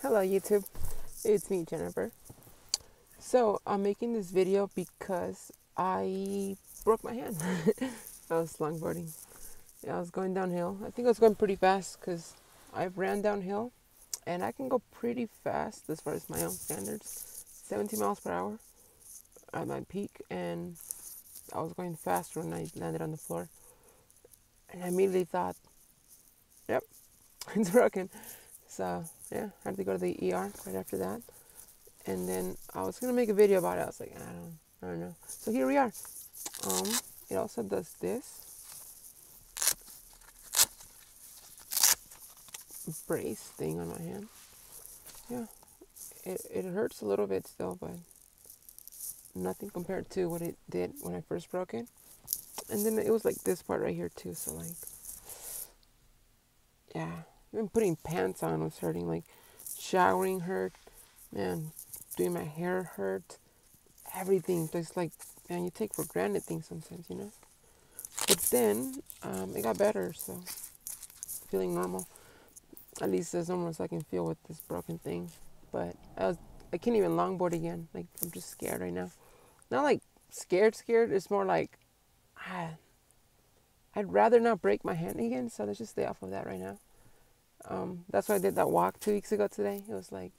Hello YouTube, it's me Jennifer. So I'm making this video because I broke my hand. I was longboarding. Yeah, I was going downhill. I think I was going pretty fast because I ran downhill and I can go pretty fast as far as my own standards. 70 miles per hour at my peak, and I was going faster when I landed on the floor. And I immediately thought, yep, it's broken. So yeah, I had to go to the ER right after that. And then I was gonna make a video about it. I was like, I don't know. So here we are. Um, it also does this brace thing on my hand. Yeah, it hurts a little bit still, but nothing compared to what it did when I first broke it. And then it was like this part right here too. So like, yeah, even putting pants on was hurting. Like showering hurt, man. Doing my hair hurt. Everything just like, man, you take for granted things sometimes, you know. But then it got better, so feeling normal. At least as normal as I can feel with this broken thing. But I can't even longboard again. Like, I'm just scared right now. Not like scared. It's more like I'd rather not break my hand again. So let's just stay off of that right now. That's why I did that walk 2 weeks ago today. It was like,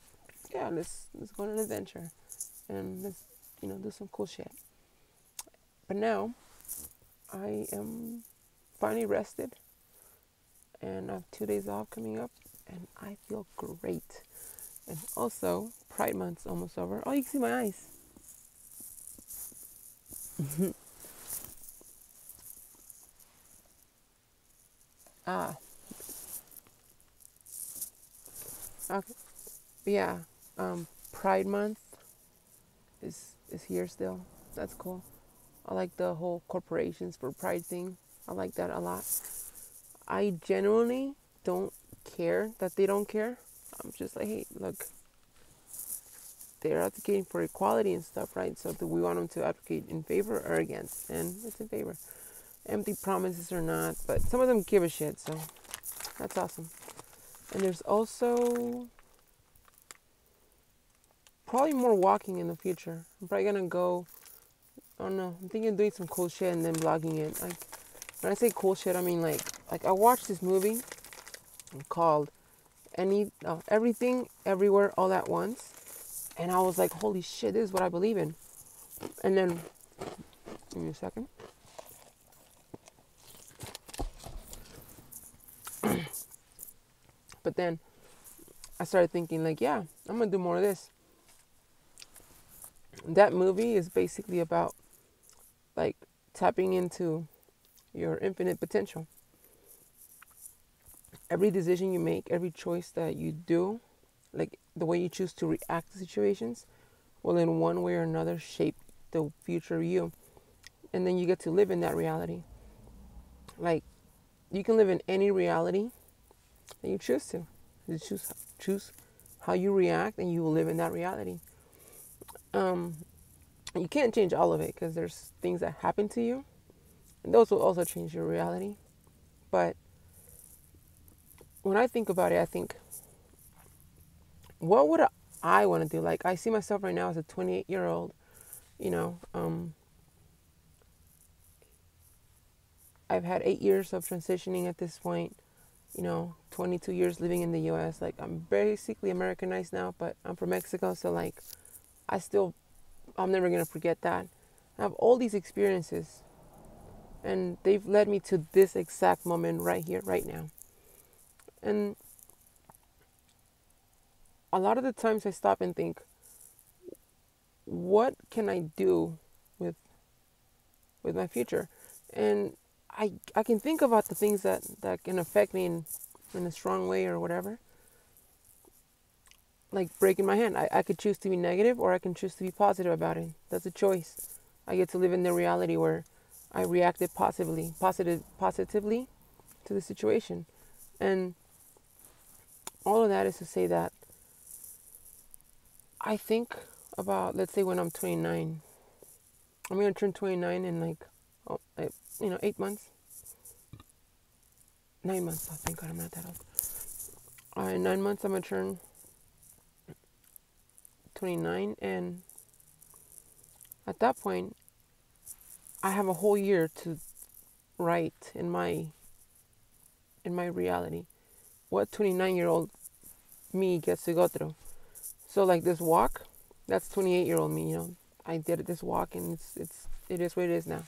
yeah, let's go on an adventure and let's do some cool shit. But now I am finally rested, and I have 2 days off coming up, and I feel great. And also, Pride Month's almost over. Oh, you can see my eyes. Ah, okay. Yeah, Pride Month is here still. That's cool. I like the whole corporations for Pride thing. I like that a lot. I genuinely don't care that they don't care. I'm just like, hey, look, they're advocating for equality and stuff, right? So do we want them to advocate in favor or against? And it's in favor. Empty promises or not, but some of them give a shit, so that's awesome. And there's also probably more walking in the future. I'm probably gonna go, I don't know, I'm thinking of doing some cool shit and then vlogging it. Like, when I say cool shit, I mean like I watched this movie called Everything Everywhere All at Once, and I was like, holy shit, this is what I believe in. And then, give me a second. But then I started thinking like, yeah, I'm gonna do more of this. That movie is basically about like tapping into your infinite potential. Every decision you make, every choice that you do, like the way you choose to react to situations, will in one way or another shape the future you. And then you get to live in that reality. Like, you can live in any reality that you choose to. You choose how you react, and you will live in that reality. You can't change all of it because there's things that happen to you, and those will also change your reality. But when I think about it, I think, what would I want to do? Like, I see myself right now as a 28-year-old, you know, I've had 8 years of transitioning at this point, 22 years living in the US. Like, I'm basically Americanized now, but I'm from Mexico. So like, I'm never going to forget that. I have all these experiences, and they've led me to this exact moment right here, right now. And a lot of the times I stop and think, what can I do with my future? And I can think about the things that can affect me in a strong way or whatever. Like breaking my hand. I could choose to be negative, or I can choose to be positive about it. That's a choice. I get to live in the reality where I reacted positively to the situation. And all of that is to say that I think about, let's say when I'm 29, I'm going to turn 29 in like, 8 months. 9 months. Oh, thank God I'm not that old. In 9 months, I'm going to turn 29, and at that point, I have a whole year to write in my reality what 29-year-old me gets to go through. So like this walk, that's 28-year-old me. I did this walk, and it is what it is now.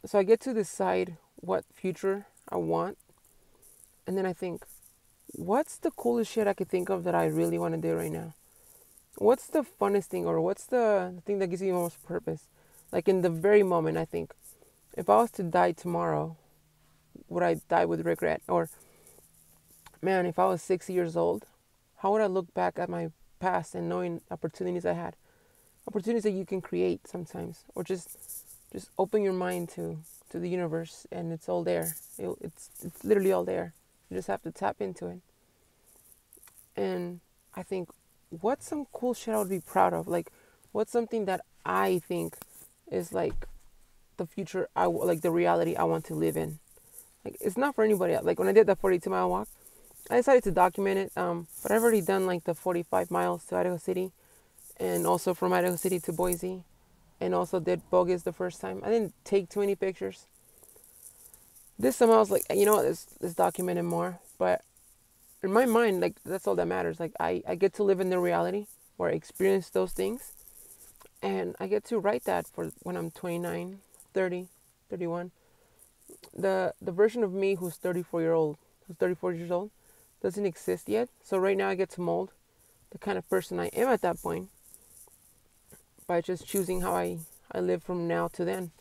So I get to decide what future I want, and then I think, what's the coolest shit I could think of that I really want to do right now? What's the funnest thing, or what's the thing that gives you the most purpose? Like in the very moment, I think, if I was to die tomorrow, would I die with regret? Or, man, if I was 60 years old, how would I look back at my past and knowing opportunities I had? Opportunities that you can create sometimes, or just open your mind to the universe, and it's all there. It's literally all there. You just have to tap into it. And I think, what's some cool shit I would be proud of? Like, what's something that I think is like the future, like the reality I want to live in? Like, it's not for anybody else. Like when I did that 42-mile walk, I decided to document it. But I've already done like the 45 miles to Idaho City, and also from Idaho City to Boise, and also did Bogus the first time. I didn't take too many pictures. This time I was like, you know what, let's document it more. But in my mind, like, that's all that matters. Like, I get to live in the reality where I experience those things, and I get to write that for when I'm 29, 30, 31. The version of me who's 34 years old doesn't exist yet. So right now I get to mold the kind of person I am at that point by just choosing how I live from now to then.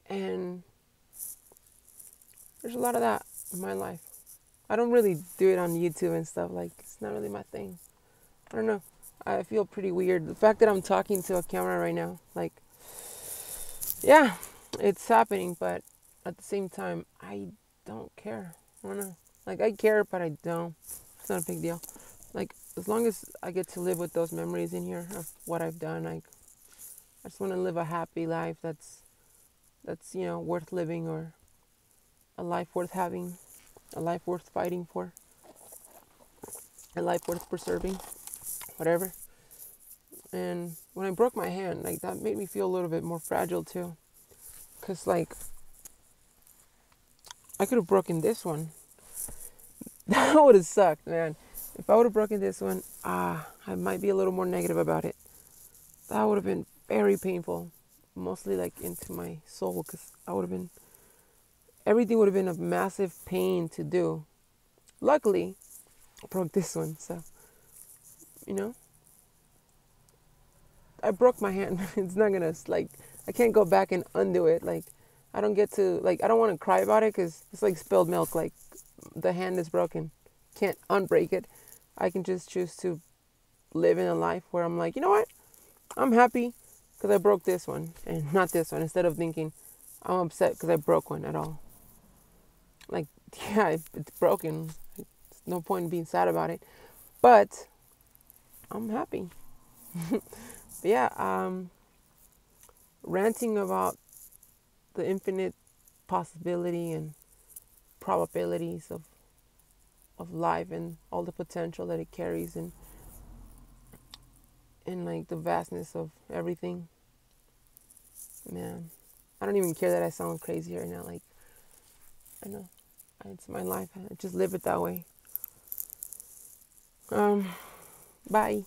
And there's a lot of that in my life. I don't really do it on YouTube and stuff. Like, it's not really my thing. I don't know. I feel pretty weird. The fact that I'm talking to a camera right now, like, yeah, it's happening, but at the same time, I don't care. I don't know. Like, I care, but I don't. It's not a big deal. Like, as long as I get to live with those memories in here of what I've done, like, I just want to live a happy life that's worth living, or a life worth having, a life worth fighting for, a life worth preserving, whatever. And when I broke my hand, like, that made me feel a little bit more fragile too. Cause like, I could have broken this one. That would have sucked, man. If I would have broken this one, I might be a little more negative about it. That would have been very painful, mostly like into my soul, cause everything would have been a massive pain to do. Luckily, I broke this one, so, I broke my hand. It's not gonna, like, I can't go back and undo it. Like, I don't get to, like, I don't want to cry about it, because it's like spilled milk. Like, the hand is broken. Can't unbreak it. I can just choose to live in a life where I'm like, you know what? I'm happy because I broke this one and not this one. Instead of thinking, I'm upset because I broke one at all. Like, yeah, it's broken. There's no point in being sad about it. But I'm happy. But yeah, ranting about the infinite possibility and probabilities of life, and all the potential that it carries, and like the vastness of everything. Man, I don't even care that I sound crazy right now. Like, I know, it's my life. I just live it that way. Bye.